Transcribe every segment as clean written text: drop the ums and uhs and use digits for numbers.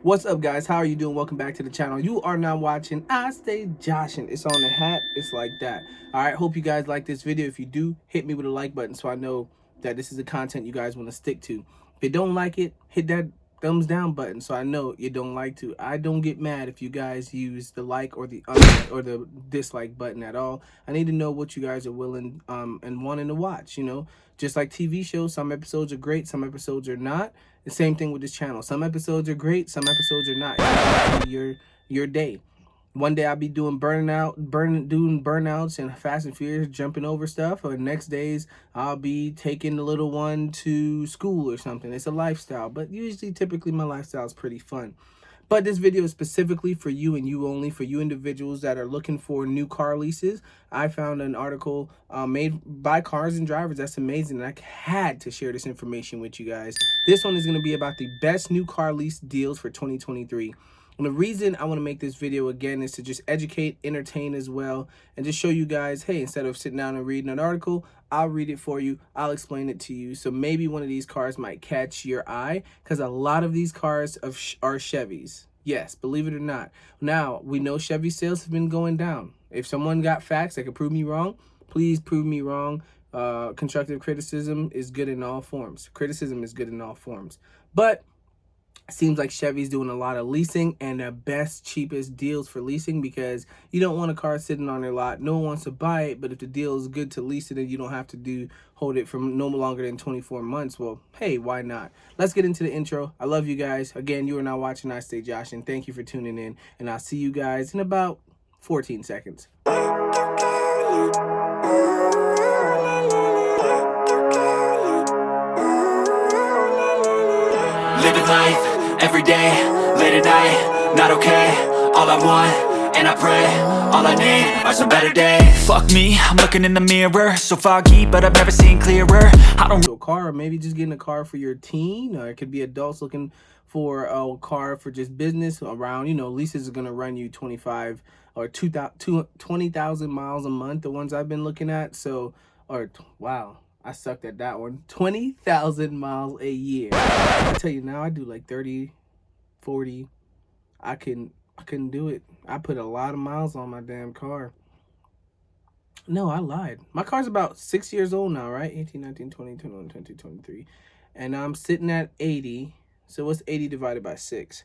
What's up, guys? How are you doing? Welcome back to the channel. You are now watching I Stay Joshin'. It's on the hat. It's like that. All right. Hope you guys like this video. If you do, hit me with a like button so I know that this is the content you guys want to stick to. If you don't like it, hit that thumbs down button so I know you don't like to. I don't get mad if you guys use the like or the or the dislike button at all. I need to know what you guys are willing and wanting to watch. Just like TV shows, some episodes are great, some episodes are not. The same thing with this channel. Some episodes are great, some episodes are not. Your day. One day I'll be doing doing burnouts and Fast and Furious, jumping over stuff. Or next days I'll be taking the little one to school or something. It's a lifestyle, but typically my lifestyle is pretty fun. But this video is specifically for you and you only, for you individuals that are looking for new car leases. I found an article made by Cars and Drivers that's amazing, and I had to share this information with you guys. This one is going to be about the best new car lease deals for 2023. And the reason I want to make this video again is to just educate, entertain as well, and just show you guys, hey, instead of sitting down and reading an article, I'll read it for you. I'll explain it to you. So maybe one of these cars might catch your eye, because a lot of these cars are Chevys. Yes, believe it or not. Now, we know Chevy sales have been going down. If someone got facts that could prove me wrong, please prove me wrong. Constructive criticism is good in all forms. Criticism is good in all forms. But seems like Chevy's doing a lot of leasing and the best, cheapest deals for leasing, because you don't want a car sitting on their lot. No one wants to buy it, but if the deal is good to lease it and you don't have to hold it for no longer than 24 months, well, hey, why not? Let's get into the intro. I love you guys. Again, you are now watching I Stay Josh, and thank you for tuning in, and I'll see you guys in about 14 seconds. Living life, every day, late at night, not okay. All I want, and I pray, all I need are some better days. Fuck me, I'm looking in the mirror, so foggy, but I've never seen clearer. I don't a car, or maybe just getting a car for your teen, or it could be adults looking for a car for just business around, leases are going to run you 25 or 20,000 miles a month, the ones I've been looking at. So, wow, I sucked at that one. 20,000 miles a year. I tell you now, I do like 30, 40. I couldn't do it. I put a lot of miles on my damn car. No, I lied. My car's about 6 years old now, right? 18, 19, 20, 21, 22, 23. And I'm sitting at 80. So what's 80 divided by 6?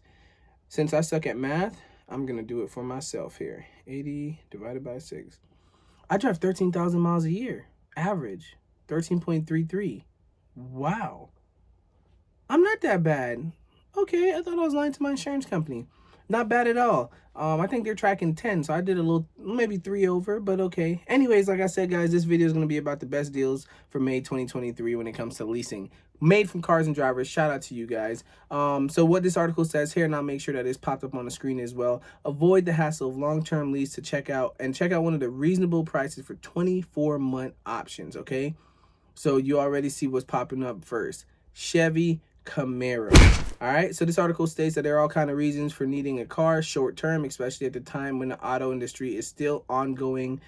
Since I suck at math, I'm going to do it for myself here. 80 divided by 6. I drive 13,000 miles a year. Average. 13.33. Wow. I'm not that bad. Okay, I thought I was lying to my insurance company. Not bad at all. I think they're tracking 10, so I did a little, maybe 3 over, but okay. Anyways, like I said, guys, this video is going to be about the best deals for May 2023 when it comes to leasing. Made from Cars and Drivers. Shout out to you guys. So what this article says here, and I'll make sure that it's popped up on the screen as well. Avoid the hassle of long-term lease to check out one of the reasonable prices for 24-month options, okay? So you already see what's popping up first. Chevy Camaro. All right, so this article states that there are all kinds of reasons for needing a car short term, especially at the time when the auto industry is still ongoing.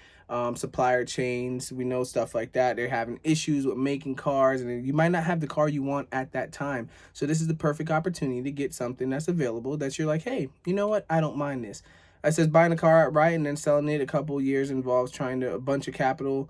Supplier chains, we know stuff like that. They're having issues with making cars, and you might not have the car you want at that time. So this is the perfect opportunity to get something that's available that you're like, hey, you know what? I don't mind this. It says buying a car outright and then selling it a couple years involves trying to a bunch of capital.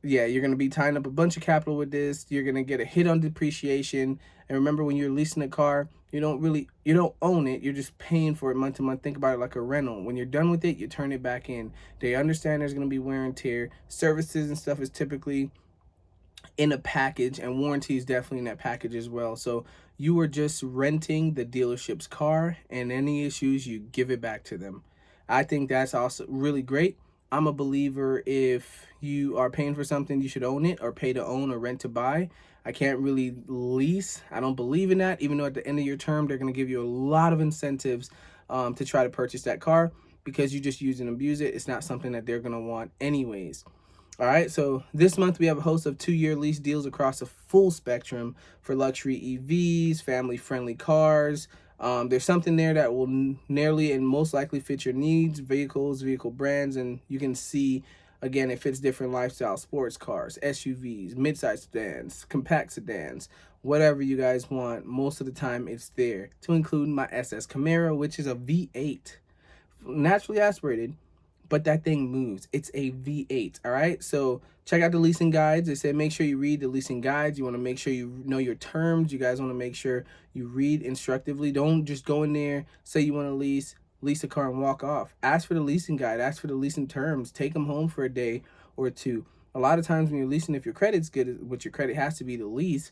Yeah, you're going to be tying up a bunch of capital with this. You're going to get a hit on depreciation. And remember, when you're leasing a car, you don't own it. You're just paying for it month to month. Think about it like a rental. When you're done with it, you turn it back in. They understand there's going to be wear and tear. Services and stuff is typically in a package, and warranty is definitely in that package as well. So you are just renting the dealership's car, and any issues, you give it back to them. I think that's also really great. I'm a believer, if you are paying for something, you should own it, or pay to own, or rent to buy. I can't really lease. I don't believe in that, even though at the end of your term, they're going to give you a lot of incentives to try to purchase that car, because you just use and abuse it. It's not something that they're going to want anyways. All right, so this month we have a host of 2-year lease deals across a full spectrum for luxury EVs, family-friendly cars. There's something there that will nearly and most likely fit your needs, vehicles, vehicle brands, and you can see Again, it fits different lifestyle sports cars, SUVs, midsize sedans, compact sedans, whatever you guys want. Most of the time, it's there, to include my SS Camaro, which is a V8, naturally aspirated, but that thing moves. It's a V8. All right. So check out the leasing guides. They said make sure you read the leasing guides. You want to make sure you know your terms. You guys want to make sure you read instructively. Don't just go in there, say you want to lease a car and walk off. Ask for the leasing guide. Ask for the leasing terms. Take them home for a day or two. A lot of times when you're leasing, if your credit's good, which your credit has to be to lease,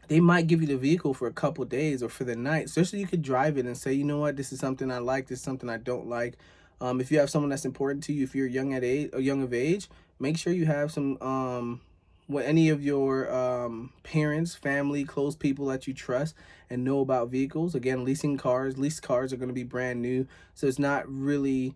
they might give you the vehicle for a couple days or for the night, so you could drive it and say, you know what, this is something I like, this is something I don't like. If you have someone that's important to you, if you're young at age or young of age, make sure you have some what any of your parents, family, close people that you trust and know about vehicles. Again, leased cars are going to be brand new, so it's not really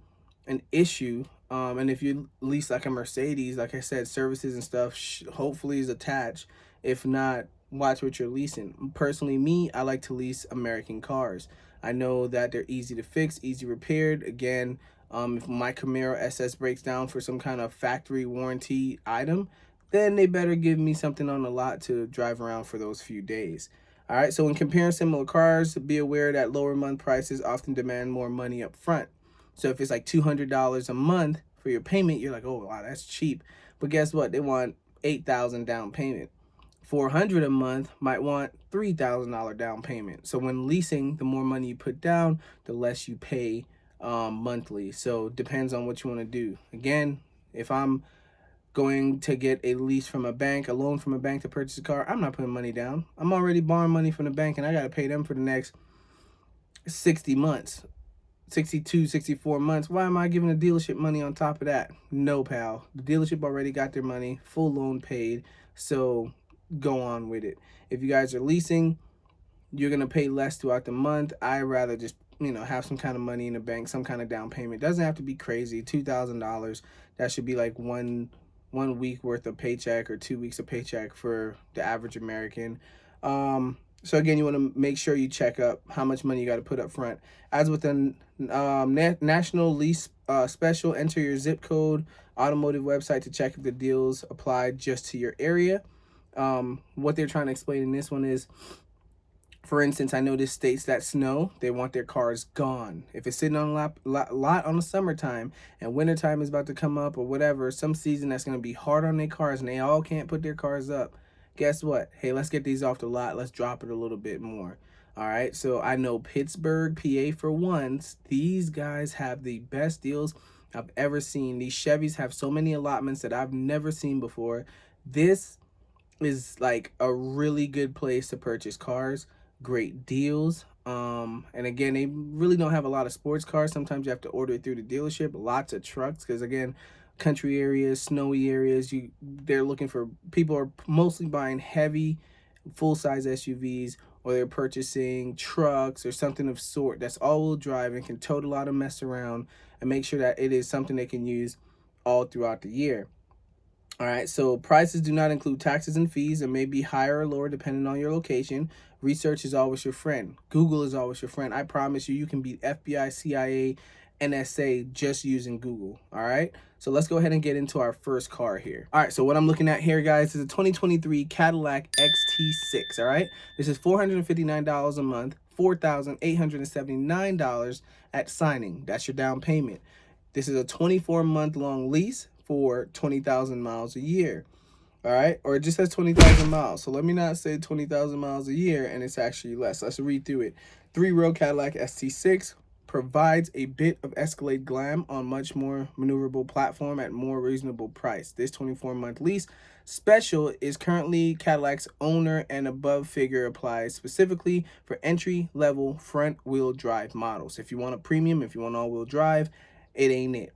an issue. And if you lease like a Mercedes, like I said, services and stuff hopefully is attached. If not, watch what you're leasing. Personally, me, I like to lease American cars. I know that they're easy to fix, easy repaired. Again, if my Camaro SS breaks down for some kind of factory warranty item, then they better give me something on the lot to drive around for those few days. All right, so when comparing similar cars, be aware that lower month prices often demand more money up front. So if it's like $200 a month for your payment, you're like, oh wow, that's cheap. But guess what? They want 8,000 down payment. 400 a month might want $3,000 down payment. So when leasing, the more money you put down, the less you pay monthly. So depends on what you want to do. Again, if I'm going to get a lease from a bank, a loan from a bank to purchase a car, I'm not putting money down. I'm already borrowing money from the bank and I got to pay them for the next 60 months. 62, 64 months. Why am I giving the dealership money on top of that? No, pal. The dealership already got their money, full loan paid. So go on with it. If you guys are leasing, you're going to pay less throughout the month. I rather just, have some kind of money in the bank, some kind of down payment. It doesn't have to be crazy. $2,000. That should be like one week worth of paycheck or 2 weeks of paycheck for the average American. So again, you want to make sure you check up how much money you got to put up front. As with the national lease special, enter your zip code, automotive website to check if the deals apply just to your area. What they're trying to explain in this one is, for instance, I know this states that snow, they want their cars gone. If it's sitting on a lot on the summertime and wintertime is about to come up or whatever, some season that's going to be hard on their cars and they all can't put their cars up, guess what? Hey, let's get these off the lot. Let's drop it a little bit more. All right. So I know Pittsburgh, PA for once, these guys have the best deals I've ever seen. These Chevys have so many allotments that I've never seen before. This is like a really good place to purchase cars. Great deals. And again, they really don't have a lot of sports cars. Sometimes you have to order it through the dealership. Lots of trucks, because again, country areas, snowy areas, they're looking for, people are mostly buying heavy full-size SUVs, or they're purchasing trucks or something of sort that's all-wheel drive and can tote a lot of mess around and make sure that it is something they can use all throughout the year. All right, so prices do not include taxes and fees and may be higher or lower depending on your location. Research is always your friend. Google is always your friend. I promise you, you can beat FBI, CIA, NSA just using Google. All right, so let's go ahead and get into our first car here. All right, so what I'm looking at here, guys, is a 2023 Cadillac XT6. All right, this is $459 a month, $4,879 at signing. That's your down payment. This is a 24-month long lease for 20,000 miles a year. All right, or it just says 20,000 miles. So let me not say 20,000 miles a year and it's actually less. Let's read through it. 3-row Cadillac ST6 provides a bit of Escalade glam on much more maneuverable platform at more reasonable price. This 24-month lease special is currently Cadillac's owner and above figure applies specifically for entry-level front-wheel drive models. If you want a premium, if you want all-wheel drive, it ain't it.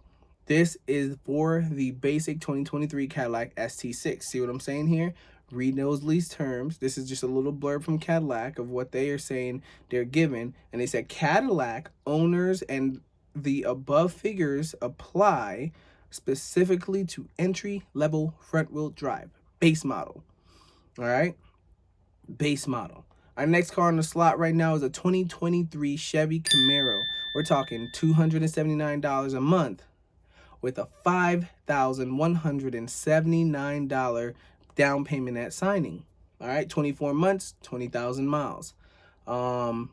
This is for the basic 2023 Cadillac ST6. See what I'm saying here? Read those lease terms. This is just a little blurb from Cadillac of what they are saying they're given. And they said Cadillac owners and the above figures apply specifically to entry-level front-wheel drive. Base model. All right? Base model. Our next car on the slot right now is a 2023 Chevy Camaro. We're talking $279 a month, with a $5,179 down payment at signing. All right, 24 months, 20,000 miles. Um,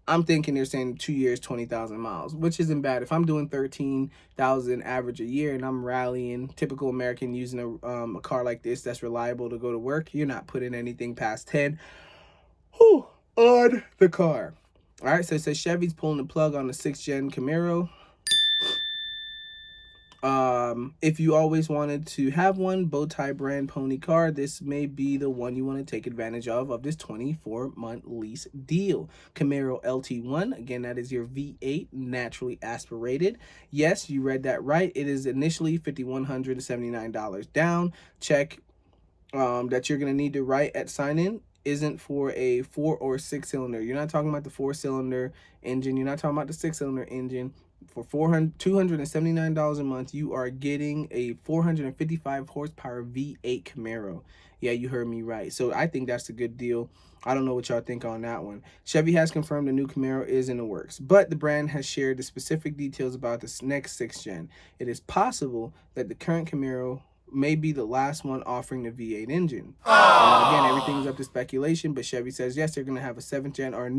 I'm thinking they're saying 2 years, 20,000 miles, which isn't bad. If I'm doing 13,000 average a year and I'm rallying, typical American using a car like this that's reliable to go to work, you're not putting anything past 10 whew, on the car. All right, so it says Chevy's pulling the plug on the 6th gen Camaro. If you always wanted to have one bow tie brand pony car, this may be the one you want to take advantage of this 24-month lease deal. Camaro LT1, again, that is your V8 naturally aspirated. Yes, you read that right. It is initially $5,179 down. Check that you're going to need to write at sign in isn't for a 4 or 6 cylinder. You're not talking about the 4-cylinder engine. You're not talking about the 6-cylinder engine. For $279 a month, you are getting a 455 horsepower V8 Camaro. Yeah, you heard me right. So I think that's a good deal. I don't know what y'all think on that one. Chevy has confirmed the new Camaro is in the works, but the brand has shared the specific details about this next 6th gen. It is possible that the current Camaro may be the last one offering the V8 engine. Again, everything's up to speculation, but Chevy says yes, they're going to have a 7th gen or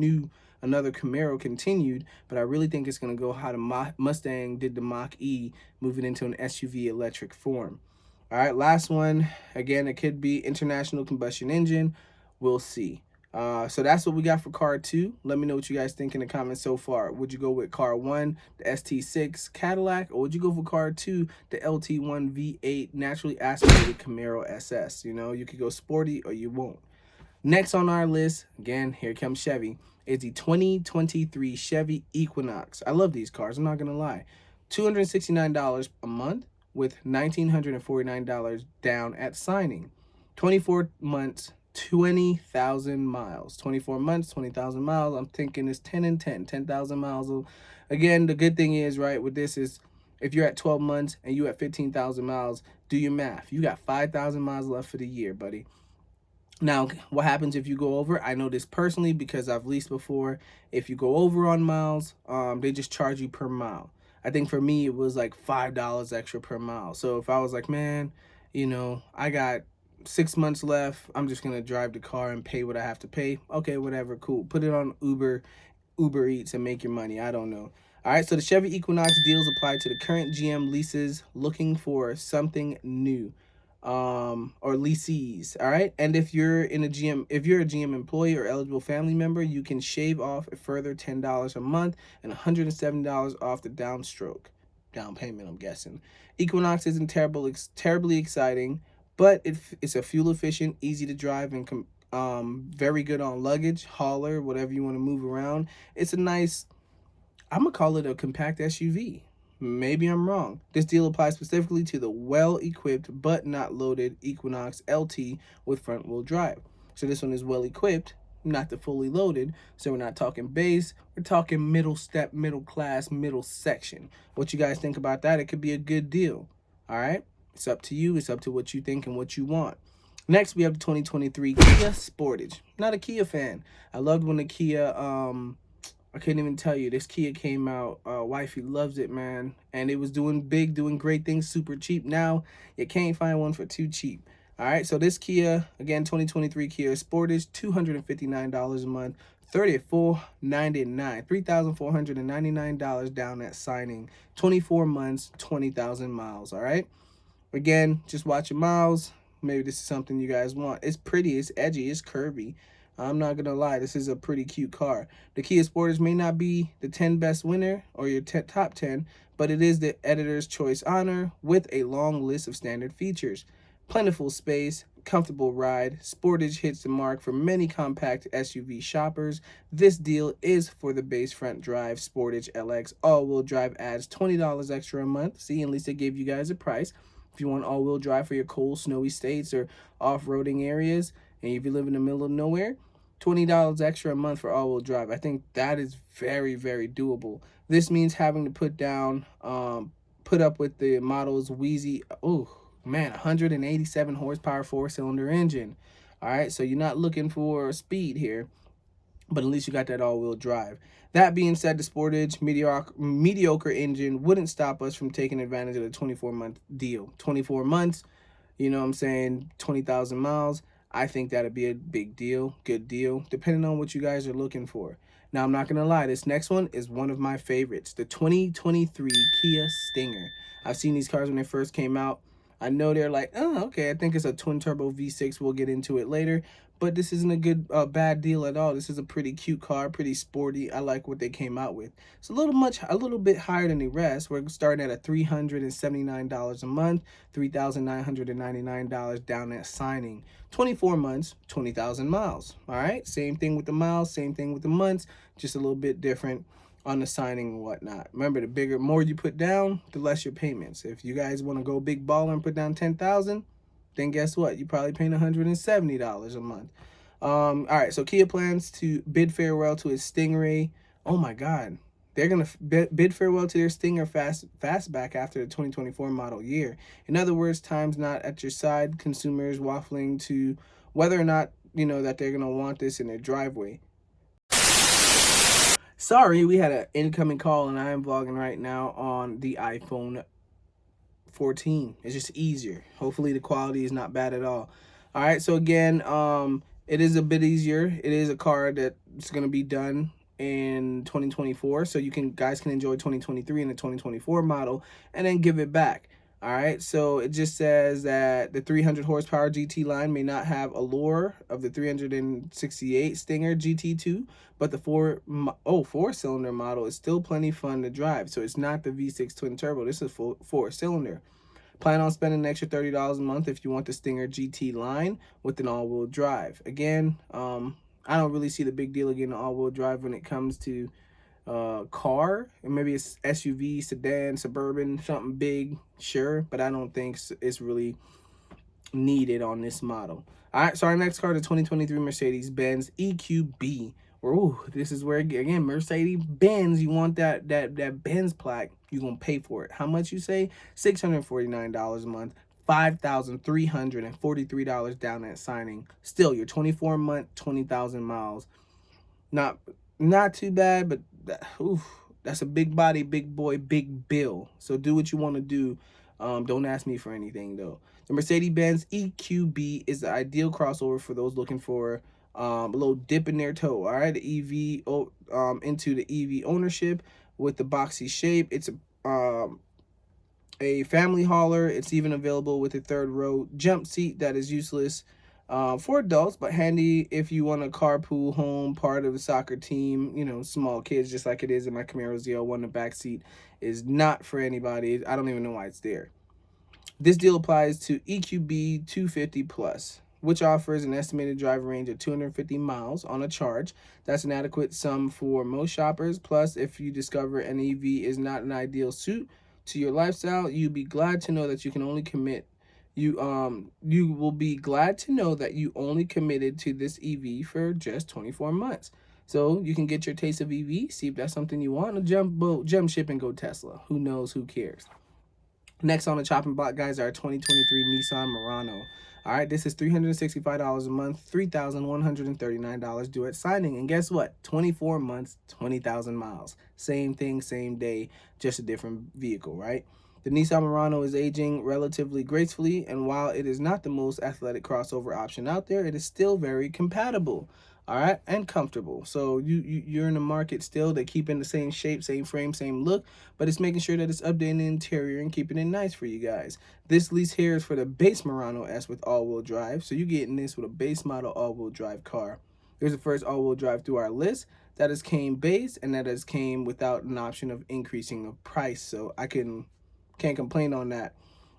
another Camaro continued, but I really think it's going to go how the Mustang did the Mach-E, moving into an SUV electric form. All right, last one. Again, it could be international combustion engine. We'll see. So that's what we got for car 2. Let me know what you guys think in the comments so far. Would you go with car 1, the ST6 Cadillac, or would you go for car 2, the LT1 V8 naturally aspirated Camaro SS? You know, you could go sporty or you won't. Next on our list, again, here comes Chevy, is the 2023 Chevy Equinox. I love these cars, I'm not going to lie. $269 a month with $1,949 down at signing. 24 months, 20,000 miles. 24 months, 20,000 miles. I'm thinking it's 10 and 10, 10,000 miles. Again, the good thing is, right, with this is if you're at 12 months and you at 15,000 miles, do your math. You got 5,000 miles left for the year, buddy. Now, what happens if you go over? I know this personally because I've leased before. If you go over on miles, they just charge you per mile. I think for me, it was like $5 extra per mile. So if I was like, man, you know, I got 6 months left, I'm just going to drive the car and pay what I have to pay. Okay, whatever, cool. Put it on Uber Eats and make your money. I don't know. All right, so the Chevy Equinox deals apply to the current GM leases looking for something new. Or leasees. All right, and if you're a GM employee or eligible family member, you can shave off a further $10 a month and $170 off the down payment, I'm guessing. Equinox isn't terribly exciting, but it's a fuel efficient, easy to drive, and very good on luggage, hauler, whatever you want to move around. It's a nice, I'm gonna call it a compact SUV. Maybe I'm wrong. This deal applies specifically to the well-equipped but not loaded Equinox LT with front-wheel drive. So this one is well-equipped, not the fully loaded. So we're not talking base. We're talking middle step, middle class, middle section. What you guys think about that? It could be a good deal. All right? It's up to you. It's up to what you think and what you want. Next, we have the 2023 Kia Sportage. Not a Kia fan. I loved when the Kia... I couldn't even tell you. This Kia came out. Wifey loves it, man. And it was doing great things, super cheap. Now, you can't find one for too cheap. All right, so this Kia, again, 2023 Kia Sportage, $259 a month, $3,499 down at signing. 24 months, 20,000 miles, all right? Again, just watch your miles. Maybe this is something you guys want. It's pretty, it's edgy, it's curvy. I'm not going to lie, this is a pretty cute car. The Kia Sportage may not be the 10 best winner or your top 10, but it is the editor's choice honor with a long list of standard features. Plentiful space, comfortable ride, Sportage hits the mark for many compact SUV shoppers. This deal is for the base front drive Sportage LX. All-wheel drive adds $20 extra a month. See, at least they gave you guys a price. If you want all-wheel drive for your cold, snowy states or off-roading areas, and if you live in the middle of nowhere, $20 extra a month for all-wheel drive. I think that is very, very doable. This means having to put up with the model's wheezy, oh man, 187 horsepower 4-cylinder engine. All right, so you're not looking for speed here. but at least you got that all-wheel drive. That being said, the Sportage mediocre engine wouldn't stop us from taking advantage of the 24-month deal. 24 months, you know what I'm saying, 20,000 miles. I think that'd be a big deal, good deal, depending on what you guys are looking for. Now, I'm not going to lie, this next one is one of my favorites, the 2023 Kia Stinger. I've seen these cars when they first came out. I know they're like, oh, okay, I think it's a twin turbo V6. We'll get into it later. But this isn't a bad deal at all. This is a pretty cute car, pretty sporty. I like what they came out with. It's a little bit higher than the rest. We're starting at a $379 a month, $3,999 down at signing. 24 months, 20,000 miles. All right, same thing with the miles, same thing with the months, just a little bit different on the signing and whatnot. Remember, the more you put down, the less your payments. If you guys want to go big baller and put down 10,000, then guess what? You're probably paying $170 a month. All right, so Kia plans to bid farewell to its Stingray. Oh my God, they're gonna bid farewell to their Stinger fastback after the 2024 model year. In other words, time's not at your side. Consumers waffling to whether or not that they're gonna want this in their driveway. Sorry, we had an incoming call, and I am vlogging right now on the iPhone 14. It's just easier. Hopefully the quality is not bad at all. All right, so again, it is a bit easier. It is a car that's going to be done in 2024, so guys can enjoy 2023 and the 2024 model and then give it back. All right, so it just says that the 300 horsepower GT line may not have allure of the 368 Stinger GT2, but the four-cylinder model is still plenty fun to drive. So it's not the V6 twin turbo. This is four-cylinder. Plan on spending an extra $30 a month if you want the Stinger GT line with an all-wheel drive. Again, I don't really see the big deal of getting an all-wheel drive when it comes to car, and maybe it's SUV, sedan, suburban, something big, sure, but I don't think it's really needed on this model. All right, so our next car, the 2023 Mercedes-Benz EQB. Ooh, this is where, again, Mercedes-Benz, you want that Benz plaque, you're going to pay for it. How much you say? $649 a month, $5,343 down at signing. Still, your 24-month, 20,000 miles. Not too bad, but that's a big body, big boy, big bill. So do what you want to do. Don't ask me for anything, though. The Mercedes-Benz EQB is the ideal crossover for those looking for a little dip in their toe. All right, the EV into the EV ownership with the boxy shape. It's a family hauler. It's even available with a third row jump seat that is useless for adults, but handy if you want to carpool home, part of a soccer team, small kids, just like it is in my Camaro ZL1. The back seat is not for anybody. I don't even know why it's there. This deal applies to EQB 250 Plus, which offers an estimated driving range of 250 miles on a charge. That's an adequate sum for most shoppers. Plus, if you discover an EV is not an ideal suit to your lifestyle, you'll be glad to know that you will be glad to know that you only committed to this EV for just 24 months. So you can get your taste of EV, see if that's something you want, and jump ship and go Tesla. Who knows? Who cares? Next on the chopping block, guys, are 2023 Nissan Murano. All right, this is $365 a month, $3,139 due at signing. And guess what? 24 months, 20,000 miles. Same thing, same day, just a different vehicle, right? The Nissan Murano is aging relatively gracefully, and while it is not the most athletic crossover option out there, it is still very compatible, all right, and comfortable. So you're in the market still. They're keeping the same shape, same frame, same look, but it's making sure that it's updating the interior and keeping it nice for you guys. This lease here is for the base Murano S with all-wheel drive, so you're getting this with a base model all-wheel drive car. Here's the first all-wheel drive through our list. That has came base, and that has came without an option of increasing the price, so I can't complain on that.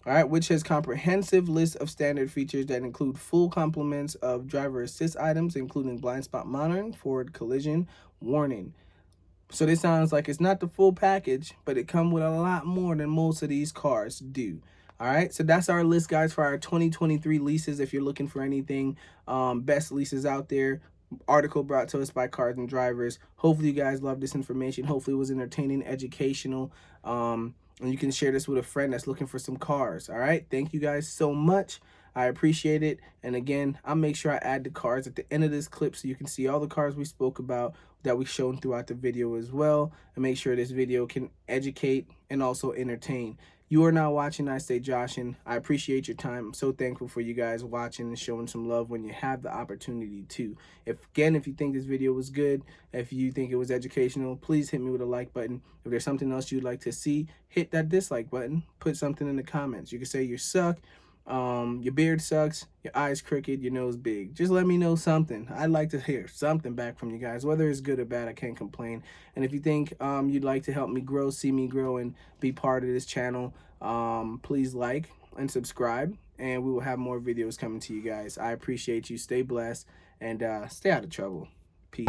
All right, which has comprehensive list of standard features that include full complements of driver assist items, including blind spot monitoring, forward collision warning. So this sounds like it's not the full package, but it comes with a lot more than most of these cars do. All right, so that's our list, guys, for our 2023 leases. If you're looking for anything, best leases out there. Article brought to us by Cars and Drivers. Hopefully you guys love this information. Hopefully it was entertaining, educational, and you can share this with a friend that's looking for some cars. All right, thank you guys so much. I appreciate it. And again, I'll make sure I add the cards at the end of this clip so you can see all the cards we spoke about that we shown throughout the video as well, and make sure this video can educate and also entertain. You are now watching I Stay Joshin. I appreciate your time. I'm so thankful for you guys watching and showing some love when you have the opportunity to. If you think this video was good, if you think it was educational, please hit me with a like button. If there's something else you'd like to see, hit that dislike button. Put something in the comments. You can say you suck, your beard sucks, your eyes crooked, your nose big. Just let me know something. I'd like to hear something back from you guys, whether it's good or bad. I can't complain. And if you think you'd like to help me grow, see me grow, and be part of this channel, please like and subscribe, and we will have more videos coming to you guys. I appreciate you. Stay blessed, and stay out of trouble. Peace.